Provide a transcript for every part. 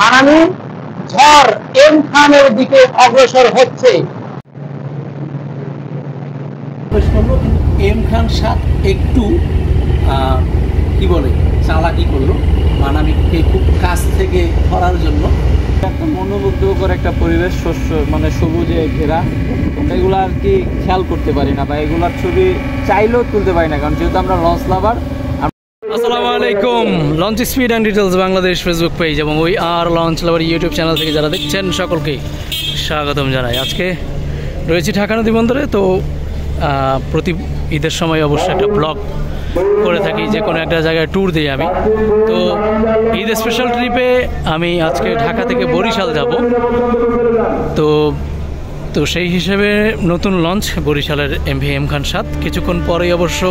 মানামি ঝড় এম খানের দিকে অগ্রসর হচ্ছে। এম খান সাত একটু কি বলে চালাকি করলো মানামিকে খুব কাছ থেকে ধরার জন্য। একটা মনোমুগ্ধকর একটা পরিবেশ, শস্য মানে সবুজে ঘেরা, এগুলো আর কি খেয়াল করতে পারি না বা এগুলার ছবি চাইলেও তুলতে পারি না, কারণ যেহেতু আমরা লঞ্চ লাভার। আসসালামু আলাইকুম, launch speed and details Bangladesh Facebook page এবং ওই আর লঞ্চ লাভার ইউটিউব চ্যানেল থেকে যারা দেখছেন সকলকে স্বাগতম জানাই। আজকে রয়েছি ঢাকা নদী বন্দরে। তো প্রতি ঈদের সময় অবশ্যই একটা ব্লগ করে থাকি, যে কোনো একটা জায়গায় ট্যুর দিই আমি। তো ঈদ স্পেশাল ট্রিপে আমি আজকে ঢাকা থেকে বরিশাল যাব। তো সেই হিসেবে নতুন লঞ্চ বরিশালের এমভি এম খান 7 কিছুক্ষণ পরেই অবশ্য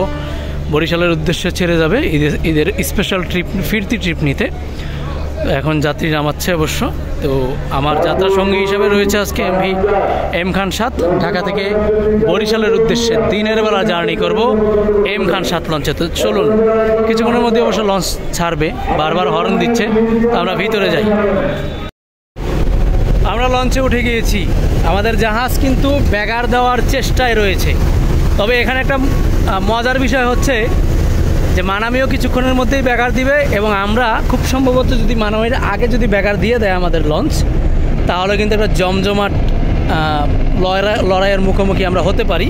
বরিশালের উদ্দেশ্যে ছেড়ে যাবে ঈদের স্পেশাল ট্রিপ, ফিরতি ট্রিপ নিতে। এখন যাত্রী নামাচ্ছে অবশ্য। তো আমার যাত্রা সঙ্গী হিসেবে রয়েছে আজকে এমভি এম খান 7। ঢাকা থেকে বরিশালের উদ্দেশ্যে দিনের বেলা জার্নি করব এম খান 7 লঞ্চে। তো চলুন, কিছুক্ষণের মধ্যে অবশ্য লঞ্চ ছাড়বে, বারবার হর্ন দিচ্ছে। তো আমরা ভিতরে যাই। আমরা লঞ্চে উঠে গিয়েছি। আমাদের জাহাজ কিন্তু ব্যাগার দেওয়ার চেষ্টায় রয়েছে। তবে এখানে একটা মজার বিষয় হচ্ছে যে মানামিও কিছুক্ষণের মধ্যেই ব্যাগার দিবে, এবং আমরা খুব সম্ভবত যদি মানামির আগে যদি ব্যাগার দিয়ে দেয় আমাদের লঞ্চ, তাহলে কিন্তু একটা জমজমাট লড়াইয়ের মুখোমুখি আমরা হতে পারি।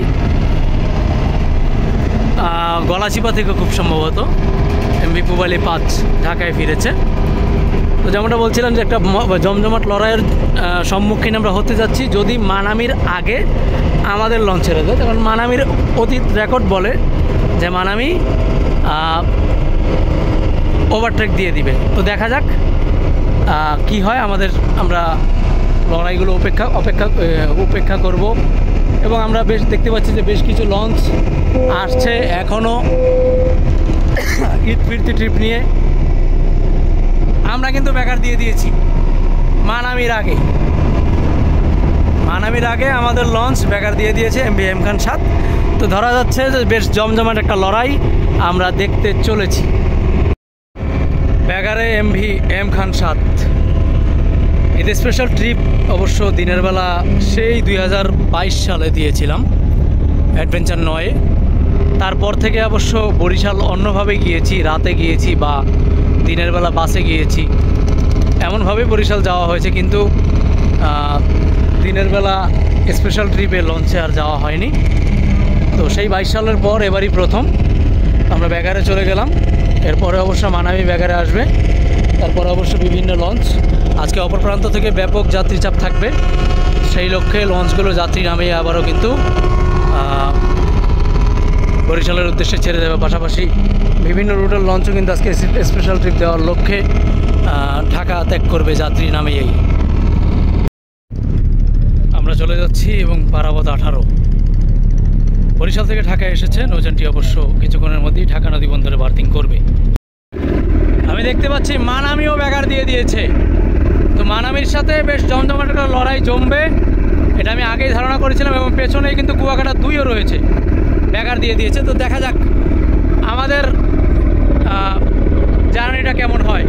গলাচিপা থেকে খুব সম্ভবত এমভি পুবালি 5 ঢাকায় ফিরেছে। তো যেমনটা বলছিলাম যে একটা জমজমাট লড়াইয়ের সম্মুখীন আমরা হতে যাচ্ছি যদি মানামির আগে আমাদের লঞ্চ ছেড়ে দেয়। কারণ মানামির অতীত রেকর্ড বলে যে মানামি ওভারটেক দিয়ে দিবে। তো দেখা যাক কি হয়। আমরা লড়াইগুলো উপেক্ষা করব। এবং আমরা বেশ দেখতে পাচ্ছি যে বেশ কিছু লঞ্চ আসছে এখনও ঈদ ফিরতি ট্রিপ নিয়ে। আমরা কিন্তু ব্যাগার দিয়ে দিয়েছি মানামির আগে আমাদের লঞ্চ ব্যাগার দিয়ে দিয়েছে এমভি এম খান 7। তো ধরা যাচ্ছে যে বেশ জমজমাট একটা লড়াই আমরা দেখতে চলেছি। ব্যাগারে এমভি এম খান 7 ঈদ স্পেশাল ট্রিপ অবশ্য দিনের বেলা সেই 2022 সালে দিয়েছিলাম অ্যাডভেঞ্চার 9-এ। তারপর থেকে অবশ্য বরিশাল অন্যভাবে গিয়েছি, রাতে গিয়েছি বা দিনের বেলা বাসে গিয়েছি, এমনভাবে বরিশাল যাওয়া হয়েছে। কিন্তু দিনের বেলা স্পেশাল ট্রিপে লঞ্চে আর যাওয়া হয়নি। তো সেই 22 সালের পর এবারই প্রথম আমরা ব্যাগারে চলে গেলাম। এরপরে অবশ্য মানামি ব্যাগারে আসবে, তারপরে অবশ্য বিভিন্ন লঞ্চ। আজকে অপর প্রান্ত থেকে ব্যাপক যাত্রী চাপ থাকবে, সেই লক্ষ্যে লঞ্চগুলো যাত্রী নামিয়ে আবারও কিন্তু বরিশালের উদ্দেশ্যে ছেড়ে দেবে। পাশাপাশি বিভিন্ন রুটের লঞ্চও কিন্তু আজকে স্পেশাল ট্রিপ দেওয়ার লক্ষ্যে ঢাকা ত্যাগ করবে যাত্রী নামিয়েই। আমরা চলে যাচ্ছি এবং পারাবত 18 বরিশাল থেকে ঢাকায় এসেছে। নৌযানটি অবশ্য কিছুক্ষণের মধ্যেই ঢাকা নদী বন্দরে বার্থিং করবে। আমি দেখতে পাচ্ছি মানামিও ব্যাগার দিয়ে দিয়েছে। তো মানামির সাথে বেশ জমজমাট একটা লড়াই জমবে, এটা আমি আগেই ধারণা করেছিলাম। এবং পেছনেই কিন্তু কুয়াকাটা 2ও রয়েছে, ব্যাগার দিয়ে দিয়েছে। তো দেখা যাক আমাদের জার্নিটা কেমন হয়।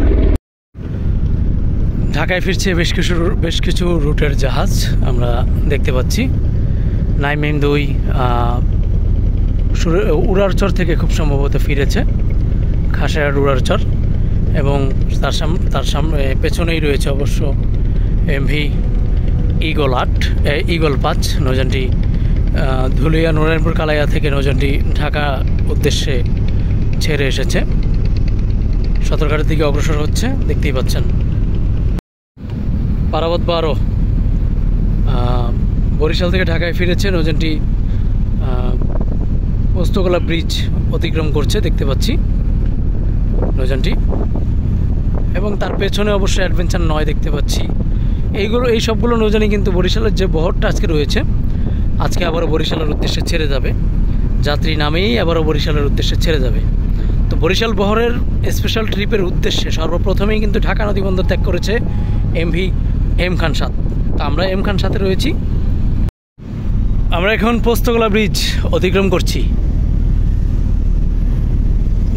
ঢাকায় ফিরছে বেশ কিছু রুটের জাহাজ আমরা দেখতে পাচ্ছি। নাইমিন 2 উড়ারচর থেকে খুব সম্ভবত ফিরেছে, খাসায়ার উড়ারচর। এবং তার সামনে পেছনেই রয়েছে অবশ্য এমভি ইগল 5 নৌযানটি ধুলিয়া নারায়ণপুর কালাইয়া থেকে নৌযানটি ঢাকা উদ্দেশ্যে ছেড়ে এসেছে, সতর্কতার দিকে অগ্রসর হচ্ছে, দেখতেই পাচ্ছেন। পারাবত 12 বরিশাল থেকে ঢাকায় ফিরেছে। নৌযানটি পোস্তগোলা ব্রিজ অতিক্রম করছে, দেখতে পাচ্ছি নৌযানটি। এবং তার পেছনে অবশ্যই অ্যাডভেঞ্চার 9 দেখতে পাচ্ছি। এই সবগুলো নৌযানই কিন্তু বরিশালের যে বহরটা আজকে রয়েছে, আজকে আবারও বরিশালের উদ্দেশ্যে ছেড়ে যাবে। যাত্রী নামেই আবারও বরিশালের উদ্দেশ্যে ছেড়ে যাবে। তো বরিশাল বহরের স্পেশাল ট্রিপের উদ্দেশ্যে সর্বপ্রথমেই কিন্তু ঢাকা নদী বন্দর ত্যাগ করেছে এমভি এম খান 7। তো আমরা এম খান 7-এ রয়েছি। আমরা এখন পোস্তগোলা ব্রিজ অতিক্রম করছি।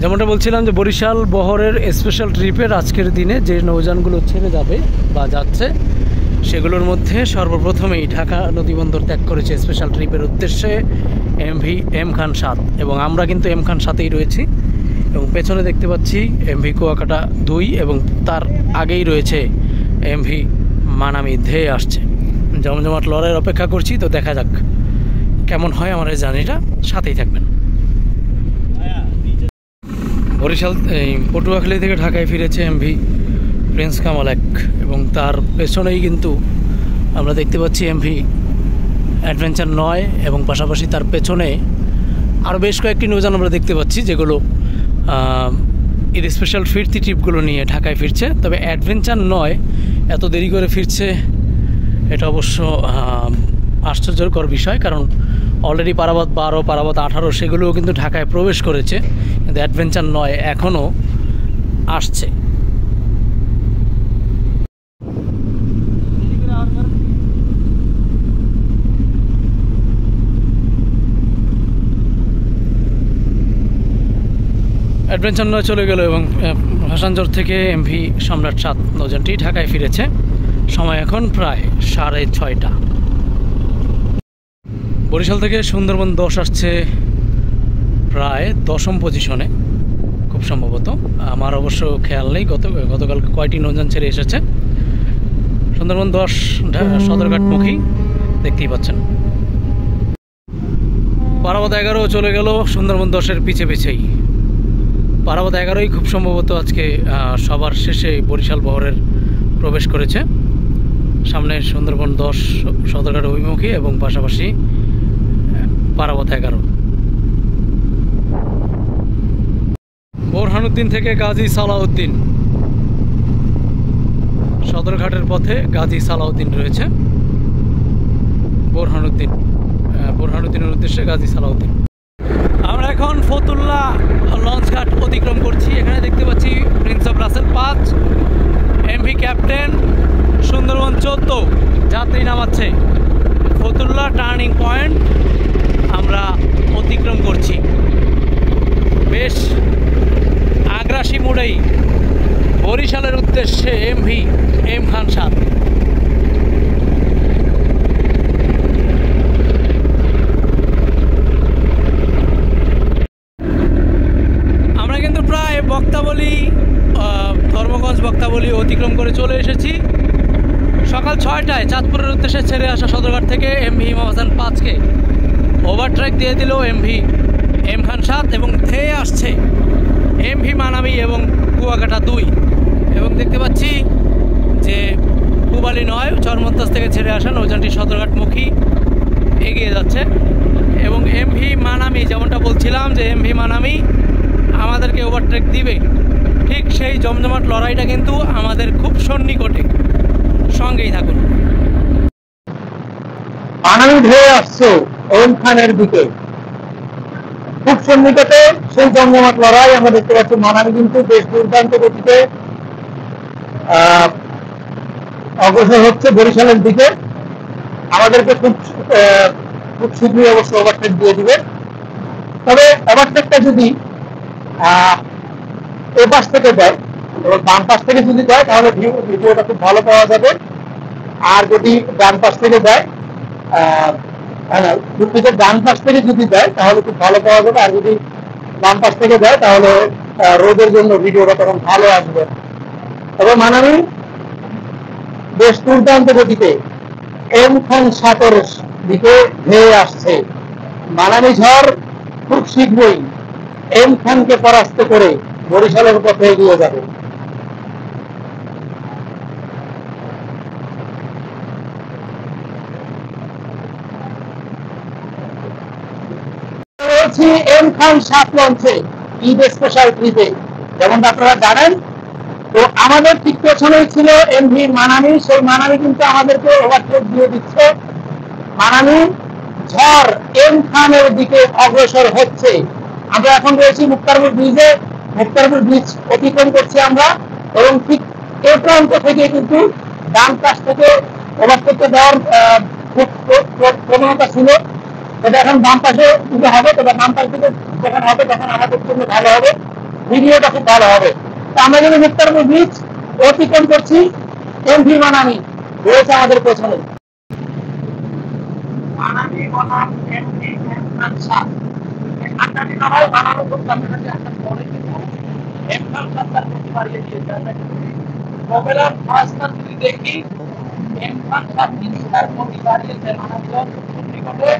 যেমনটা বলছিলাম যে বরিশাল বহরের স্পেশাল ট্রিপের আজকের দিনে যে নৌযানগুলো ছেড়ে যাবে বা যাচ্ছে সেগুলোর মধ্যে সর্বপ্রথমেই ঢাকা নদীবন্দর ত্যাগ করেছে স্পেশাল ট্রিপের উদ্দেশ্যে এমভি এম খান 7 এবং আমরা কিন্তু এম খান 7-এই রয়েছি এবং পেছনে দেখতে পাচ্ছি এমভি কুয়াকাটা 2 এবং তার আগেই রয়েছে এমভি মানামি ধেয়ে আসছে। জমজমাট লড়াইয়ের অপেক্ষা করছি, তো দেখা যাক কেমন হয় আমার এই জার্নিটা, সাথেই থাকবেন। বরিশাল পটুয়াখালী থেকে ঢাকায় ফিরেছে এমভি প্রিন্স কামাল 1 এবং তার পেছনেই কিন্তু আমরা দেখতে পাচ্ছি এমভি অ্যাডভেঞ্চার 9 এবং পাশাপাশি তার পেছনে আরও বেশ কয়েকটি নৌযান আমরা দেখতে পাচ্ছি যেগুলো এর স্পেশাল ফিরতি ট্রিপগুলো নিয়ে ঢাকায় ফিরছে। তবে অ্যাডভেঞ্চার 9 এত দেরি করে ফিরছে এটা অবশ্য আশ্চর্যকর বিষয়, কারণ অলরেডি পারাবত 12, পারাবত 18 সেগুলোও কিন্তু ঢাকায় প্রবেশ করেছে, কিন্তু অ্যাডভেঞ্চার 9 এখনও আসছে। অ্যাডভেঞ্চার 9 চলে গেল এবং ভাসানজর থেকে এমভি সম্রাট 7 নৌযানটি ঢাকায় ফিরেছে। সময় এখন প্রায় 6:30। বরিশাল থেকে সুন্দরবন 10 আসছে প্রায় 10ম পজিশনে খুব সম্ভবত, আমার অবশ্য খেয়াল নেই গতকাল কয়টি নৌযান ছেড়ে এসেছে। সুন্দরবন 10 সদরঘাটমুখী দেখতেই পাচ্ছেন। পারাবত 11 চলে গেল সুন্দরবন 10-এর পিছেই। পারাবত 11-ই খুব সম্ভবত আজকে সবার শেষে বরিশাল বহরের প্রবেশ করেছে। সামনে সুন্দরবন 10 সদরঘাট অভিমুখী এবং পাশাপাশি পারাবত 11। বোরহানুদ্দিন থেকে গাজী সালাউদ্দিন, সদরঘাটের পথে গাজী সালাউদ্দিন রয়েছে। বোরহানুদ্দিনের উদ্দেশ্যে গাজী সালাউদ্দিন। আমরা এখন ফতুল্লা লঞ্চঘাট অতিক্রম করছি। এখানে দেখতে পাচ্ছি Prince of Russell 5, MV captain, Sundarban 14 যাত্রী নামাচ্ছে। ফতুল্লা টার্নিং পয়েন্ট আমরা অতিক্রম করছি। বেশ আগ্রাসী মোড়েই বরিশালের উদ্দেশ্যে এমভি এম খান 7। আমরা কিন্তু প্রায় বক্তাবলী ধর্মগঞ্জ বক্তাবলী অতিক্রম করে চলে এসেছি। সকাল 6টায় চাঁদপুরের উদ্দেশ্যে ছেড়ে আসা সদরঘাট থেকে এমভি ইমাম হাসান 5-কে ওভারট্রেক দিয়ে দিল এমভি এম খান 7 এবং ধেয়ে আসছে এমভি মানামি এবং কুয়াকাটা 2। এবং দেখতে পাচ্ছি যে পুবালি 9 চরমন্তাজ থেকে ছেড়ে আসা নৌযানটি সদরঘাটমুখী এগিয়ে যাচ্ছে এবং এমভি মানামি, যেমনটা বলছিলাম যে এমভি মানামি আমাদেরকে ওভারট্রেক দিবে, ঠিক সেই জমজমাট লড়াইটা কিন্তু আমাদের খুব সন্নিকটে। সঙ্গেই থাকুন। মানামি ধেয়ে আসছে এম খানের দিকে, খুব সন্নিকটে সেই জমজমাট লড়াই আমরা দেখতে পাচ্ছি। মানামি কিন্তু বেশ দুর্দান্ত গতিতে অগ্রসর হচ্ছে বরিশালের দিকে। আমাদেরকে খুব শীঘ্রই অবশ্য ওভারটেক দিয়ে দিবে। তবে ওভারটেকটা যদি এ পাশ থেকে দেয় এবং বাম পাশ থেকে যদি দেয় তাহলে ভিডিওটা খুব ভালো পাওয়া যাবে। আর যদি ডান পাশ থেকে দেয় ডান পাশ থেকে যদি দেয় তাহলে খুব ভালো পাওয়া যাবে। আর যদি বাম পাশ থেকে দেয় তাহলে রোদের জন্য ভিডিওটা তখন ভালো আসবে। তবে মানামি বেশ দুর্দান্ত গতিতে এম খান 7-এর দিকে ধেয়ে আসছে। মানামি ঝড় খুব শীঘ্রই এম খানকে পরাস্ত করে বরিশালের পথে এগিয়ে যাবে। এম খান 7 লঞ্চে ঈদ স্পেশাল ট্রিপে, যেমনটা আপনারা জানেন। তো আমাদের ঠিক পেছনেই ছিল এমভি মানামি। সেই মানামি কিন্তু আমাদেরকে ওভারটেক দিয়ে দিচ্ছে। মানামি ঝড় এম খানের দিকে অগ্রসর হচ্ছে। আমরা এখন রয়েছি মুক্তারপুর ব্রিজে। মুক্তারপুর ব্রিজ অতিক্রম করছি আমরা এবং ঠিক এই প্রান্ত থেকে কিন্তু ডান পাশ থেকে ওভারটেকটা দেওয়ার খুব প্রবণতা ছিল। এটা এখন বাম পাশে দিতে হবে। তবে বাম পাশ থেকে যখন হবে তখন আমাদের জন্য ভালো হবে। ভিডিওটা খুব ভালো হবে। তো আমরা যদি মুক্তারপুর ব্রিজ অতিক্রম করছি, এমভি মানামি রয়েছে আমাদের পেছনে। মানামি বনাম এমভি এমখান সাত, আটটাটি নয় বানানো খুব কাছাকাছি আসার পরে কিন্তু এমখান সাত তার গতি বাড়িয়ে দিয়েছে। মোবাইলের ফাস্টার যদি দেখি, এমখান সাত কিন্তু তার গতি বাড়িয়েছে মানামি যখন নিকটে,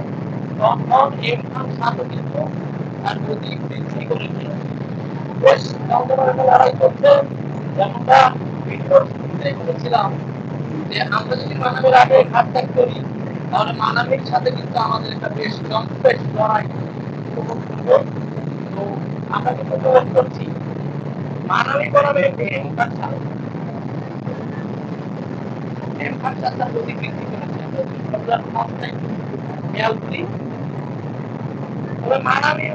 তখন এমখান সাতও কিন্তু তার গতি বৃদ্ধি করেছে। বেশ জমজমাট একটা লড়াই চলছে। যেমনটা ভিডিওর শুরুতে বলেছিলাম যে আমরা যদি মানামির আগে ঘাট ত্যাগ করি, তাহলে মানামির সাথে কিন্তু আমাদের একটা বেশ জম্পেশ লড়াই উপভোগ করবো। তো আমরা কিন্তু প্রবেশ করছি মানামি বনামে একটি এমখান সাত। এমখান সাত তার গতি বৃদ্ধি করেছে, আমরা যদি সবজার মাত্রায় খেয়াল করি। তবে মানামি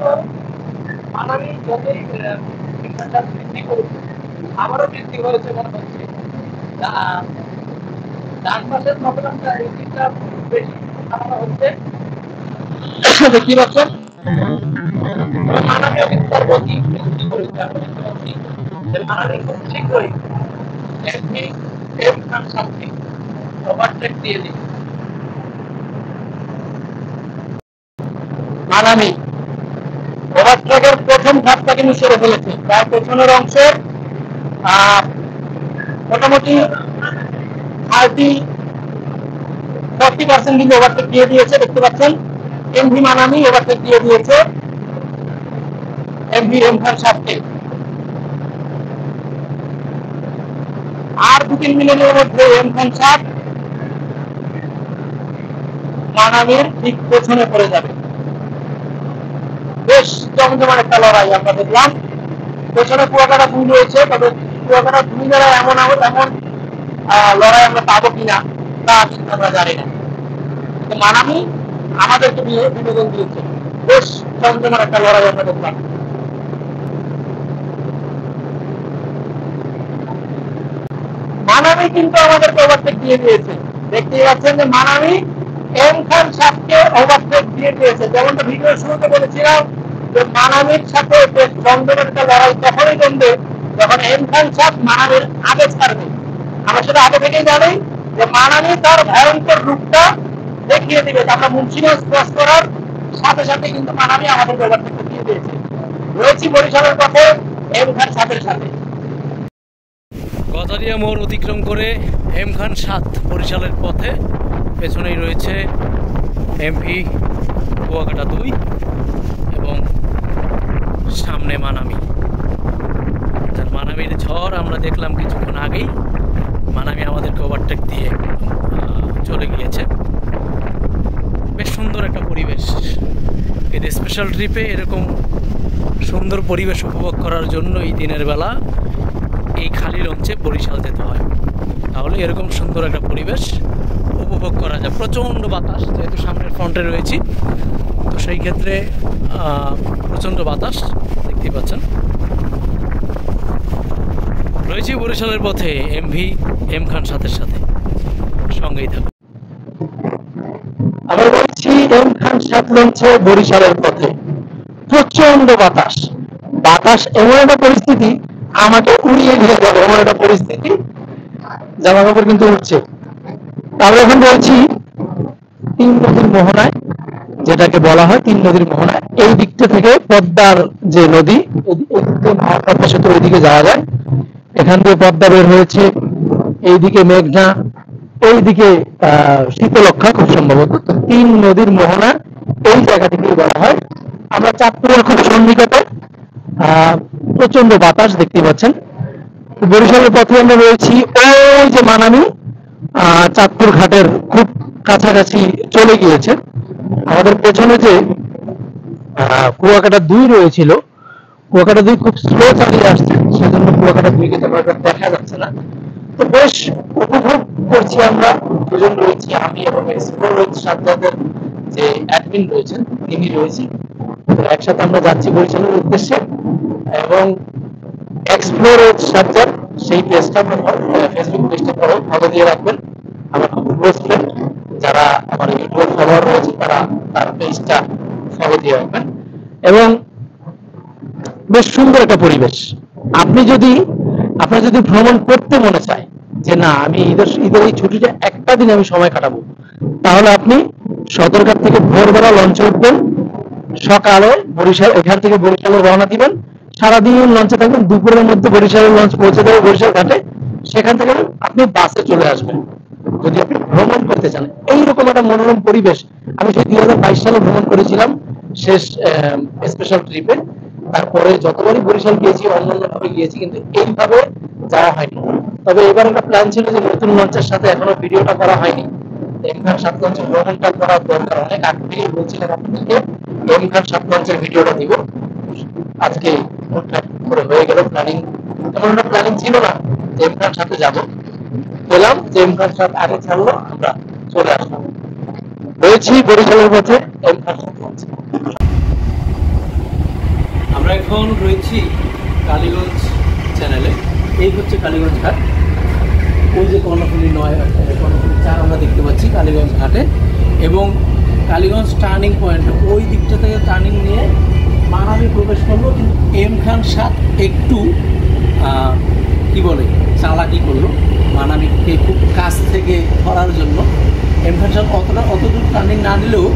যতই এমখান সাত বৃদ্ধি করছে, আবারও বৃদ্ধি হয়েছে মনে হচ্ছে। ডান পাশের প্রবলেমটা এই দিকটা বেশি খারাপ হচ্ছে, দেখতে পাচ্ছেন। মানামিও কিন্তু তার গতি বৃদ্ধি করেছে, আমরা দেখতে পাচ্ছি যে মানামি খুব শীঘ্রই এমখান সাতকে ওভারটেক দিয়ে দিবে। মানামি ওভারটেকের প্রথম ঘাটটা কিন্তু সেরে ফেলেছে, তার পেছনের অংশের মোটামুটি 40% কিন্তু ওভারটেক দিয়ে দিয়েছে, দেখতে পাচ্ছেন। এমভি মানামি ওভারটেক দিয়ে দিয়েছে এমভি এমখান সাতকে। আর 2-3 মিনিটের মধ্যে এমখান সাত মানামির ঠিক পেছনে পড়ে যাবে। বেশ জমজমাট একটা লড়াই আমরা দেখলাম। পেছনে কুয়াকাটা 2 রয়েছে, তবে কুয়াকাটা 2 দ্বারা এমন লড়াই আমরা পাবো কিনা তা কিন্তু আমরা জানি না। কিন্তু মানামি আমাদেরকে বিনোদন দিয়েছে, বেশ জমজমাট একটা লড়াই আমরা দেখলাম। মানামি কিন্তু আমাদেরকে ওভারটেক দিয়ে দিয়েছে, দেখতেই পাচ্ছেন যে মানামি এমখান সাতকে ওভারটেক দিয়ে দিয়েছে। যেমনটা ভিডিওর শুরুতে বলেছিলাম যে মানামির সাথে বেশ জমজমাট একটা লড়াই তখনই জমবে যখন এমখান সাত মানামির আগে ছাড়বে। আমরা সেটা আগে থেকেই জানি যে মানামি তার ভয়ঙ্কর রূপটা দেখিয়ে দিবে। আমরা মুন্সিগঞ্জ ক্রস করার সাথে সাথে কিন্তু মানামি আমাদেরকে ওভারটেক দিয়ে দিয়েছে। রয়েছি বরিশালের পথে এমখান সাতের সাথে। গজারিয়া মোড় অতিক্রম করে এমখান সাত বরিশালের পথে, পেছনেই রয়েছে এমভি কুয়াকাটা 2 এবং সামনে মানামি। মানামির ঝড় আমরা দেখলাম কিছুক্ষণ আগেই, মানামি আমাদেরকে ওভারটেক দিয়ে চলে গিয়েছে। বেশ সুন্দর একটা পরিবেশ। এই স্পেশাল ট্রিপে এরকম সুন্দর পরিবেশ উপভোগ করার জন্য এই দিনের বেলা এই খালি লঞ্চে বরিশাল যেতে হয়, তাহলে এরকম সুন্দর একটা পরিবেশ উপভোগ করা যায়। প্রচণ্ড বাতাস, যেহেতু সামনের ফ্রন্টে রয়েছি, তো সেই ক্ষেত্রে প্রচণ্ড বাতাস দেখতে পাচ্ছেন। রয়েছি বরিশালের পথে এমভি এমখান সাতের সাথে, সঙ্গেই থাকুন। আমরা বলছি এমখান সাত লঞ্চে বরিশালের পথে প্রচন্ড বাতাস। বাতাস এমন একটা পরিস্থিতি আমাকে উড়িয়ে নিয়ে যাবে, এমন একটা পরিস্থিতি। জামা কাপড় কিন্তু উঠছে। আমরা এখন রয়েছি 3 নদীর মোহনায়, যেটাকে বলা হয় 3 নদীর মোহনা। এই দিকটা থেকে পদ্মার যে নদী, পদ্মা সেতু ওইদিকে যাওয়া যায়। এখান থেকে পদ্মা বের হয়েছে, এইদিকে মেঘনা, ওইদিকে শীতলক্ষা খুব সম্ভবত। তো 3 নদীর মোহনা এই জায়গাটিকে বলা হয়। আমরা চাঁদপুরের খুব সন্নিকটে, প্রচন্ড বাতাস দেখতে পাচ্ছেন। বরিশালের পথে আমরা রয়েছি, ওই যে মানামি চাঁদপুর ঘাটের খুব কাছাকাছি চলে গিয়েছে। আমাদের পেছনে যে কুয়াকাটা 2 রয়েছিল, কুয়াকাটা 2 খুব স্লো চালিয়ে আসছে, সেজন্য কুয়াকাটা 2 কে তেমন দেখা যাচ্ছে না। তো বেশ উপভোগ করছি আমরা, দুজন রয়েছি, আমি এবং এক্সপ্লোর রয়েছে সাজ্জাদের যে অ্যাডমিন রয়েছেন তিনি রয়েছি। তো একসাথে আমরা যাচ্ছি বরিশালের উদ্দেশ্যে। এবং এক্সপ্লোর সাজ্জাদ সেই পেজটা ফেসবুক পেজটা ফলো দিয়ে রাখবেন। আমার খুব ক্লোজ ফ্রেন্ড, যারা আমার ইউটিউব ফলোয়ার রয়েছে তারা তার পেজটা ফলো দিয়ে রাখবেন। এবং বেশ সুন্দর একটা পরিবেশ। আপনি যদি আপনার যদি ভ্রমণ করতে মনে চায় যে না আমি ঈদের এই ছুটিটা একটা দিন আমি সময় কাটাবো, তাহলে আপনি সদরঘাট থেকে ভোরবেলা লঞ্চে উঠবেন, সকালে বরিশাল এখান থেকে বরিশালে রওনা দিবেন, সারাদিন লঞ্চে থাকবেন, দুপুরের মধ্যে বরিশালের লঞ্চ পৌঁছে দেবে বরিশাল ঘাটে, সেখান থেকে আপনি বাসে চলে আসবেন যদি আপনি ভ্রমণ করতে চান। এইরকম একটা মনোরম পরিবেশ আমি সেই 2022 সালে ভ্রমণ করেছিলাম শেষ স্পেশাল ট্রিপে। তারপরে যতবারই বরিশাল গিয়েছি অন্যান্য ভাবে গিয়েছি, কিন্তু এইভাবে যাওয়া হয়নি। তবে এবার একটা প্ল্যান ছিল যে নতুন লঞ্চের সাথে এখনো ভিডিওটা করা হয়নি, এম খান 7 লঞ্চের ভ্রমণটা করার দরকার। অনেক আগ থেকেই বলছিলাম আপনাদেরকে এম খান 7 লঞ্চের ভিডিওটা দিব, আজকে করে হয়ে গেল। প্ল্যানিং তেমন একটা প্ল্যানিং ছিল না যে এম খান 7 যাবো, পেলাম যে এম খান 7 আগে ছাড়লো, আমরা চলে আসলাম, রয়েছি বরিশালের পথে এম খান 7 লঞ্চে। আমরা এখন রয়েছি কালীগঞ্জ চ্যানেলে। এই হচ্ছে কালীগঞ্জ ঘাট, ওই যে কর্ণফুলী 9 কর্ণফুলী 4 আমরা দেখতে পাচ্ছি কালীগঞ্জ ঘাটে, এবং কালীগঞ্জ টার্নিং পয়েন্ট ওই দিকটা থেকে টার্নিং নিয়ে মানামি প্রবেশ করলো। কিন্তু এম খান 7 একটু কি বলে চালাকি করলো, মানামিকে খুব কাছ থেকে ধরার জন্য। এম খান 7 অতদূর টার্নিং না নিলেও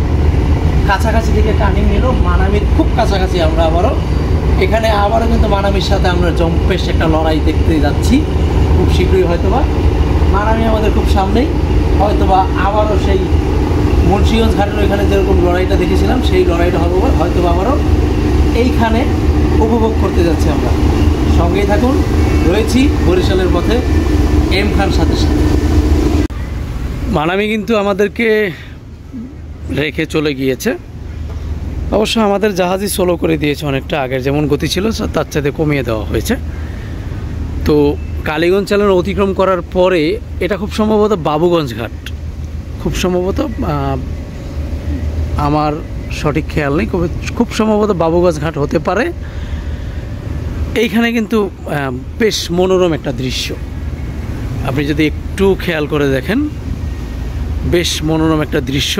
কাছাকাছি থেকে টার্নিং নিল, মানামির খুব কাছাকাছি। আমরা আবারও কিন্তু মানামির সাথে আমরা জম্পেশ একটা লড়াই দেখতে যাচ্ছি খুব শীঘ্রই। হয়তোবা মানামি আমাদের খুব সামনেই, হয়তোবা আবারও সেই মুন্সিগঞ্জ ঘাটের ওইখানে যেরকম লড়াইটা দেখেছিলাম সেই লড়াইটা হবে, হয়তোবা আবারও এইখানে উপভোগ করতে যাচ্ছি আমরা। সঙ্গেই থাকুন, রয়েছি বরিশালের পথে এম খান 7-এর সাথে। মানামি কিন্তু আমাদেরকে রেখে চলে গিয়েছে। অবশ্য আমাদের জাহাজই সোলো করে দিয়েছে অনেকটা, আগের যেমন গতি ছিল তার চাইতে কমিয়ে দেওয়া হয়েছে। তো কালীগঞ্জ চ্যানেল অতিক্রম করার পরে এটা খুব সম্ভবত বাবুগঞ্জ ঘাট, খুব সম্ভবত, আমার সঠিক খেয়াল নেই, খুব সম্ভবত বাবুগঞ্জ ঘাট হতে পারে। এইখানে কিন্তু বেশ মনোরম একটা দৃশ্য, আপনি যদি একটু খেয়াল করে দেখেন, বেশ মনোরম একটা দৃশ্য।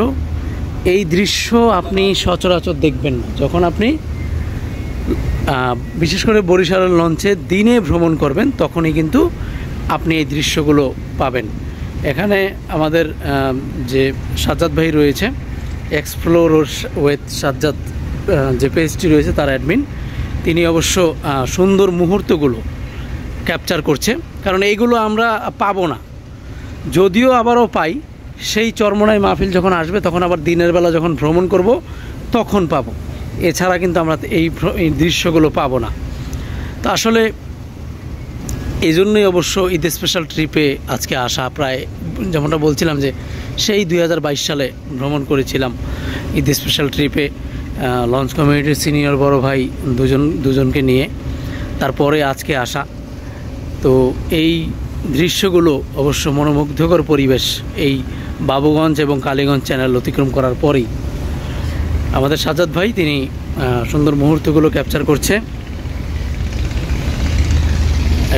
এই দৃশ্য আপনি সচরাচর দেখবেন না যখন আপনি বিশেষ করে বরিশালের লঞ্চে দিনে ভ্রমণ করবেন, তখনই কিন্তু আপনি এই দৃশ্যগুলো পাবেন। এখানে আমাদের যে সাজ্জাদ ভাই রয়েছে, এক্সপ্লোর উইথ সাজ্জাদ যে পেজটি রয়েছে তার অ্যাডমিন, তিনি অবশ্য সুন্দর মুহূর্তগুলো ক্যাপচার করছে, কারণ এইগুলো আমরা পাবো না। যদিও আবারও পাই, সেই চরমোনাই মাহফিল যখন আসবে তখন আবার দিনের বেলা যখন ভ্রমণ করব তখন পাবো, এছাড়া কিন্তু আমরা এই দৃশ্যগুলো পাবো না। তো আসলে এই জন্যই অবশ্য ঈদ স্পেশাল ট্রিপে আজকে আসা। প্রায় যেমনটা বলছিলাম যে সেই 2022 সালে ভ্রমণ করেছিলাম ঈদ স্পেশাল ট্রিপে, লঞ্চ কমিউনিটির সিনিয়র বড় ভাই দুজনকে নিয়ে, তারপরে আজকে আসা। তো এই দৃশ্যগুলো অবশ্য মনোমুগ্ধকর পরিবেশ এই বাবুগঞ্জ এবং কালীগঞ্জ চ্যানেল অতিক্রম করার পরেই। আমাদের সাজ্জাদ ভাই তিনি সুন্দর মুহূর্তগুলো ক্যাপচার করছে।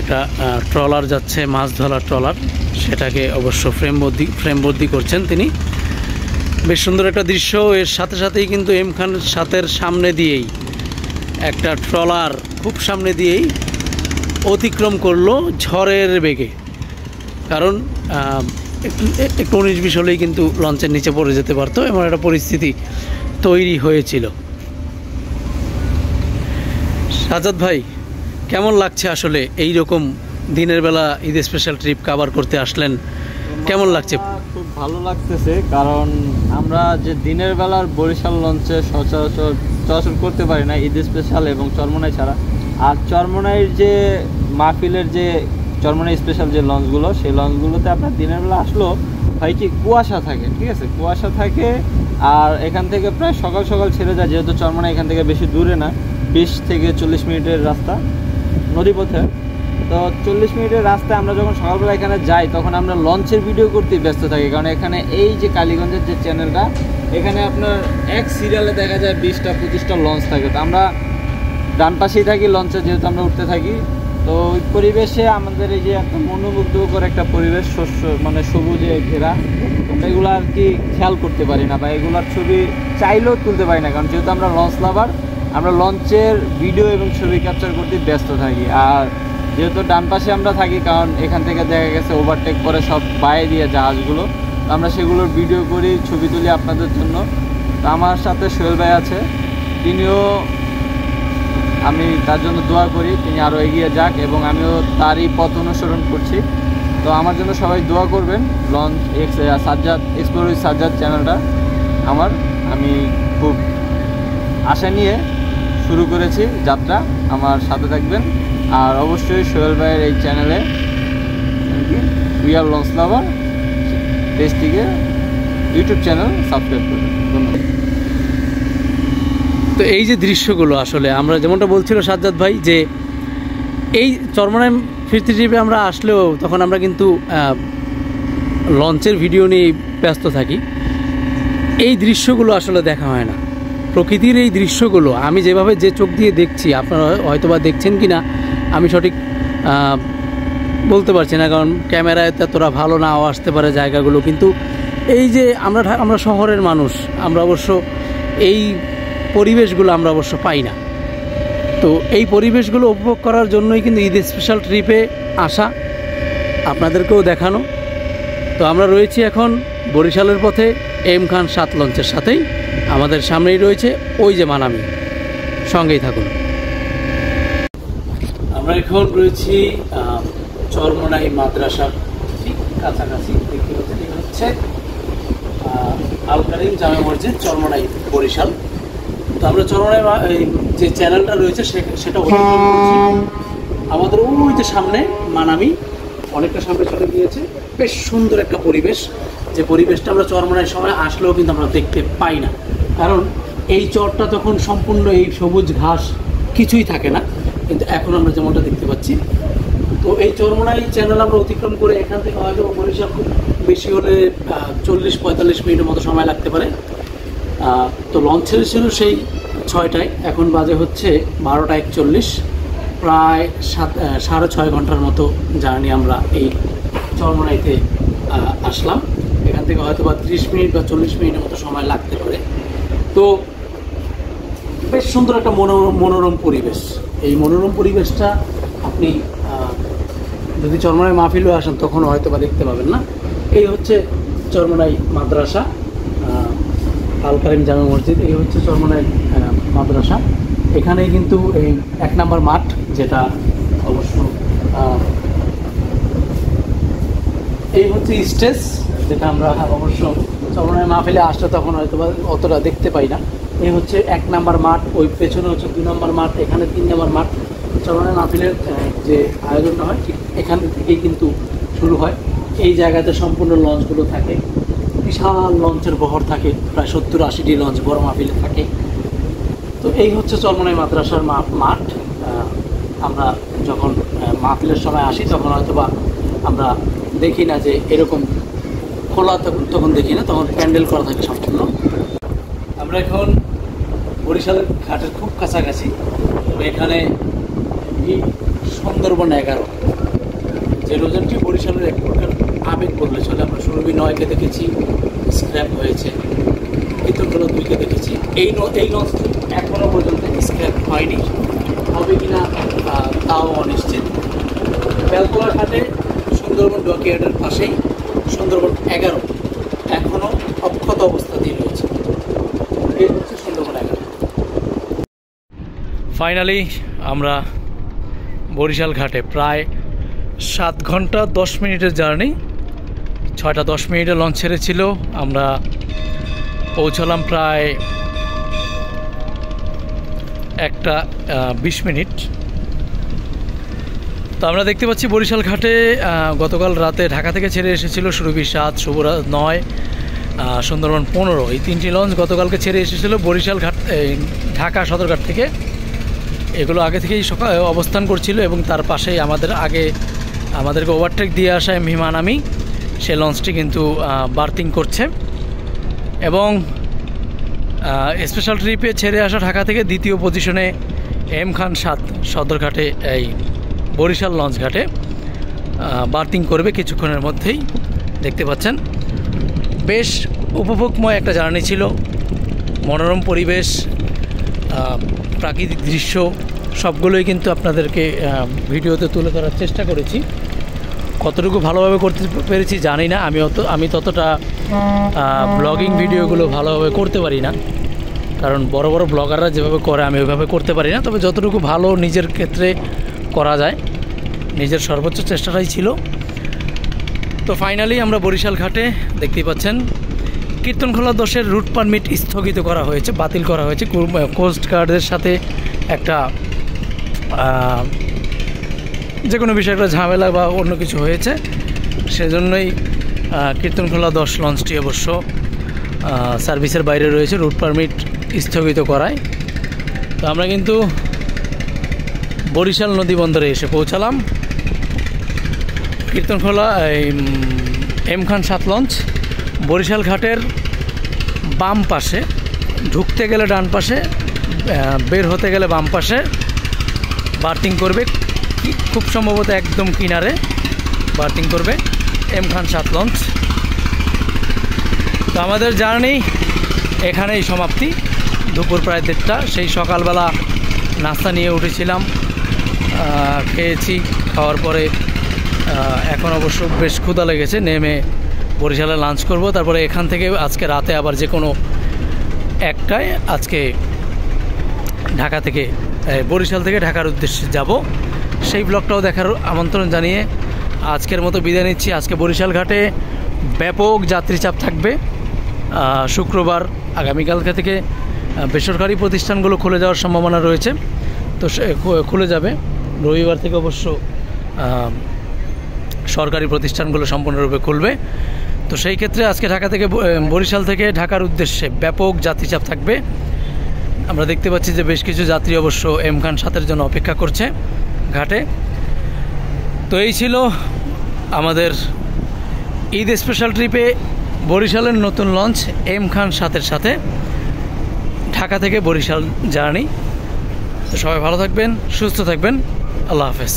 একটা ট্রলার যাচ্ছে, মাছ ধরার ট্রলার, সেটাকে অবশ্য ফ্রেমবন্দি করছেন তিনি। বেশ সুন্দর একটা দৃশ্য। এর সাথে সাথেই কিন্তু এম খান 7-এর সামনে দিয়েই একটা ট্রলার খুব সামনে দিয়েই অতিক্রম করলো ঝড়ের বেগে, কারণ একটু 19-20 হলেই কিন্তু লঞ্চের নিচে পড়ে যেতে পারতো, এমন একটা পরিস্থিতি তৈরি হয়েছিল। সাজ্জাদ ভাই, কেমন লাগছে আসলে এই রকম দিনের বেলা ঈদ স্পেশাল ট্রিপ কভার করতে আসলেন, কেমন লাগছে? খুব ভালো লাগতেছে, কারণ আমরা যে দিনের বেলার বরিশাল লঞ্চে সচরাচর চলাচল করতে পারি না ঈদ স্পেশাল এবং চরমোনাই ছাড়া। আর চরমোনাইয়ের যে মাহফিলের যে চরমোনাই স্পেশাল যে লঞ্চগুলো, সেই লঞ্চগুলোতে আপনার দিনের বেলা আসলেও হয় কি কুয়াশা থাকে, ঠিক আছে, কুয়াশা থাকে। আর এখান থেকে প্রায় সকাল সকাল ছেড়ে যায়, যেহেতু চরমোনাই এখান থেকে বেশি দূরে না, 20 থেকে 40 মিনিটের রাস্তা নদীপথে। তো 40 মিনিটের রাস্তায় আমরা যখন সকালবেলা এখানে যাই তখন আমরা লঞ্চের ভিডিও করতেই ব্যস্ত থাকি, কারণ এখানে এই যে কালীগঞ্জের যে চ্যানেলটা, এখানে আপনার এক সিরিয়ালে দেখা যায় 20টা-25টা লঞ্চ থাকে। তো আমরা ডান পাশেই থাকি লঞ্চে, যেহেতু আমরা উঠতে থাকি। তো ওই পরিবেশে আমাদের এই যে একটা মনোমুগ্ধকর একটা পরিবেশ, মানে সবুজে ঘেরা, এগুলো আর কি খেয়াল করতে পারি না, বা এগুলার ছবি চাইলেও তুলতে পারি না, কারণ যেহেতু আমরা লঞ্চ লাভার। আমরা লঞ্চের ভিডিও এবং ছবি ক্যাপচার করতে ব্যস্ত থাকি। আর যেহেতু ডান পাশে আমরা থাকি, কারণ এখান থেকে দেখা গেছে ওভারটেক করে সব বাইরে দিয়ে জাহাজগুলো, তো আমরা সেগুলোর ভিডিও করি, ছবি তুলি আপনাদের জন্য। তো আমার সাথে সোহেল ভাই আছে, তিনিও, আমি তার জন্য দোয়া করি তিনি আরও এগিয়ে যাক এবং আমিও তারই পথ অনুসরণ করছি। তো আমার জন্য সবাই দোয়া করবেন। Launch Sajjad explore with Sajjad চ্যানেলটা আমি খুব আশা নিয়ে শুরু করেছি যাত্রা, আমার সাথে থাকবেন। আর অবশ্যই সোহেল ভাইয়ের এই চ্যানেলে উই আর লঞ্চ লাভার পেজটিকে ইউটিউব চ্যানেল সাবস্ক্রাইব করবেন। ধন্যবাদ। তো এই যে দৃশ্যগুলো আসলে আমরা যেমনটা বলছিল সাজ্জাদ ভাই, যে এই চরমনাই ফিরতি ট্রিপে আমরা আসলেও তখন আমরা কিন্তু লঞ্চের ভিডিও নিয়ে ব্যস্ত থাকি। এই দৃশ্যগুলো আসলে দেখা হয় না, প্রকৃতির এই দৃশ্যগুলো আমি যেভাবে যে চোখ দিয়ে দেখছি, আপনারা হয়তোবা দেখছেন কি না আমি সঠিক বলতে পারছি না, কারণ ক্যামেরায় এতটা ভালো নাও আসতে পারে জায়গাগুলো, কিন্তু এই যে আমরা শহরের মানুষ, আমরা অবশ্য এই পরিবেশগুলো আমরা অবশ্য পাই না। তো এই পরিবেশগুলো উপভোগ করার জন্যই কিন্তু ঈদ স্পেশাল ট্রিপে আসা, আপনাদেরকেও দেখানো। তো আমরা রয়েছি এখন বরিশালের পথে এম খান 7 লঞ্চের সাথেই, আমাদের সামনেই রয়েছে ওই যে মানামি, সঙ্গেই থাকুন। আমরা এখন রয়েছি চরমনাই মাদ্রাসার ঠিক কাছাকাছি, দেখতে পাচ্ছেন এটা হচ্ছে আল কারিম জামে মসজিদ, চরমনাই, বরিশাল। তো আমরা চরমনাই যে চ্যানেলটা রয়েছে সেটা অতিক্রম করছি। আমাদের ওই যে সামনে মানামি অনেকটা সামনে চলে গিয়েছে, বেশ সুন্দর একটা পরিবেশ, যে পরিবেশটা আমরা চরমনাই সময় আসলেও কিন্তু আমরা দেখতে পাই না, কারণ এই চরটা তখন সম্পূর্ণ এই সবুজ ঘাস কিছুই থাকে না, কিন্তু এখন আমরা যেমনটা দেখতে পাচ্ছি। তো এই চরমনাই চ্যানেল আমরা অতিক্রম করে এখান থেকে হয়তো বরিশাল খুব বেশি হলে 40-45 মিনিটের মতো সময় লাগতে পারে। তো লঞ্চ ছেড়েছিল সেই 6টায়, এখন বাজে হচ্ছে 12টা 41, প্রায় 6.5 ঘন্টার মতো জার্নি আমরা এই চরমনাইতে আসলাম। এখান থেকে হয়তো বা 30 মিনিট বা 40 মিনিটের মতো সময় লাগতে পারে। তো বেশ সুন্দর একটা মনোরম পরিবেশ। এই মনোরম পরিবেশটা আপনি যদি চরমনাই মাহফিলে আসেন তখন হয়তো বা দেখতে পাবেন না। এই হচ্ছে চরমনাই মাদ্রাসা, আল কারিম জামে মসজিদ, এই হচ্ছে চরমনাই মাদ্রাসা। এখানেই কিন্তু এই 1 নম্বর মাঠ, যেটা অবশ্য এই হচ্ছে স্টেজ, যেটা আমরা অবশ্য চরমনাই মাহফিলে আসলে তখন হয়তো বা অতটা দেখতে পাই না। এই হচ্ছে 1 নম্বর মাঠ, ওই পেছনে হচ্ছে 2 নম্বর মাঠ, এখানে 3 নম্বর মাঠ। চরমনাই মাহফিলের যে আয়োজনটা হয় ঠিক এখান থেকেই কিন্তু শুরু হয়। এই জায়গাতে সম্পূর্ণ লঞ্চগুলো থাকে, বিশাল লঞ্চের বহর থাকে, প্রায় 70-80টি লঞ্চ বড় মাহফিলে থাকে। তো এই হচ্ছে চরমনাই মাদ্রাসার মাঠ। আমরা যখন মাহফিলের সময় আসি তখন হয়তো বা আমরা দেখি না যে এরকম খোলা, তখন দেখি না, তখন প্যান্ডেল করা থাকে সম্পূর্ণ। আমরা এখন বরিশালের ঘাটের খুব কাছাকাছি। এখানে সুন্দরবন 11, যে নৌযানটি বরিশালের এক প্রকার আবেগ বললে চলে। আমরা সুরভি 9কে দেখেছি, স্ক্র্যাপ হয়েছে, ভিতরগুলো 2কে দেখেছি। এই লঞ্চটি এখনও পর্যন্ত স্ক্র্যাপ হয়নি, হবে কিনা তাও অনিশ্চিত। বেলতলা ঘাটে সুন্দরবন ডকইয়ার্ডের পাশেই সুন্দরবন 11 এখনও অক্ষত অবস্থাতেই রয়েছে। এই হচ্ছে সুন্দরবন 11। ফাইনালি আমরা বরিশাল ঘাটে প্রায় 7 ঘন্টা 10 মিনিটের জার্নি, 6টা 10 মিনিটে লঞ্চ ছেড়েছিল, আমরা পৌঁছলাম প্রায় 1টা 20 মিনিট। তো আমরা দেখতে পাচ্ছি বরিশাল ঘাটে গতকাল রাতে ঢাকা থেকে ছেড়ে এসেছিল সুরভি 7, শুভরাজ 9, সুন্দরবন 15, এই 3টি লঞ্চ গতকালকে ছেড়ে এসেছিল বরিশাল ঘাট, ঢাকা সদরঘাট থেকে। এগুলো আগে থেকেই অবস্থান করছিল এবং তার পাশেই আমাদেরকে ওভারটেক দিয়ে আসা এমভি মানামি, সে লঞ্চটি কিন্তু বার্থিং করছে। এবং স্পেশাল ট্রিপে ছেড়ে আসা ঢাকা থেকে দ্বিতীয় পজিশনে এম খান 7 সদরঘাটে, এই বরিশাল লঞ্চ ঘাটে বার্থিং করবে কিছুক্ষণের মধ্যেই। দেখতে পাচ্ছেন বেশ উপভোগময় একটা জার্নি ছিল, মনোরম পরিবেশ, প্রাকৃতিক দৃশ্য সবগুলোই কিন্তু আপনাদেরকে ভিডিওতে তুলে ধরার চেষ্টা করেছি। কতটুকু ভালোভাবে করতে পেরেছি জানি না, আমি ততটা ব্লগিং ভিডিওগুলো ভালোভাবে করতে পারি না, কারণ বড় বড় ব্লগাররা যেভাবে করে আমি ওইভাবে করতে পারি না। তবে যতটুকু ভালো নিজের ক্ষেত্রে করা যায়, নিজের সর্বোচ্চ চেষ্টাটাই ছিল। তো ফাইনালি আমরা বরিশাল ঘাটে দেখতেই পাচ্ছেন কীর্তনখোলা 10-এর রুট পারমিট স্থগিত করা হয়েছে, বাতিল করা হয়েছে। কোস্ট গার্ডের সাথে একটা যে কোনো বিষয়ে একটা ঝামেলা বা অন্য কিছু হয়েছে, সেজন্যই কীর্তনখোলা 10 লঞ্চটি অবশ্য সার্ভিসের বাইরে রয়েছে, রুট পারমিট স্থগিত করায়। তো আমরা কিন্তু বরিশাল নদী বন্দরে এসে পৌঁছালাম। কীর্তনখোলা এম খান 7 লঞ্চ বরিশাল ঘাটের বাম পাশে, ঢুকতে গেলে ডান পাশে, বের হতে গেলে বাম পাশে বার্থিং করবে। খুব সম্ভবত একদম কিনারে বার্থিং করবে এম খান 7 লঞ্চ। তো আমাদের জার্নি এখানেই সমাপ্তি। দুপুর প্রায় 1:30। সেই সকালবেলা নাস্তা নিয়ে উঠেছিলাম, খেয়েছি। খাওয়ার পরে এখন অবশ্য বেশ ক্ষুধা লেগেছে, নেমে বরিশালে লাঞ্চ করব। তারপরে এখান থেকে আজকে রাতে আবার যে কোনো একটায় আজকে ঢাকা থেকে বরিশাল থেকে ঢাকার উদ্দেশ্যে যাব। সেই ব্লগটাও দেখার আমন্ত্রণ জানিয়ে আজকের মতো বিদায় নিচ্ছি। আজকে বরিশাল ঘাটে ব্যাপক যাত্রী চাপ থাকবে। শুক্রবার আগামীকালকে থেকে বেসরকারি প্রতিষ্ঠানগুলো খুলে যাওয়ার সম্ভাবনা রয়েছে, তো খুলে যাবে। রবিবার থেকে অবশ্য সরকারি প্রতিষ্ঠানগুলো সম্পূর্ণরূপে খুলবে। তো সেই ক্ষেত্রে আজকে ঢাকা থেকে বরিশাল থেকে ঢাকার উদ্দেশ্যে ব্যাপক যাত্রী চাপ থাকবে। আমরা দেখতে পাচ্ছি যে বেশ কিছু যাত্রী অবশ্য এম খান 7-এর জন্য অপেক্ষা করছে ঘাটে। তো এই ছিল আমাদের ঈদ স্পেশাল ট্রিপে বরিশালের নতুন লঞ্চ এম খান 7-এর সাথে ঢাকা থেকে বরিশাল জার্নি। তো সবাই ভালো থাকবেন, সুস্থ থাকবেন। আল্লাহ হাফেজ।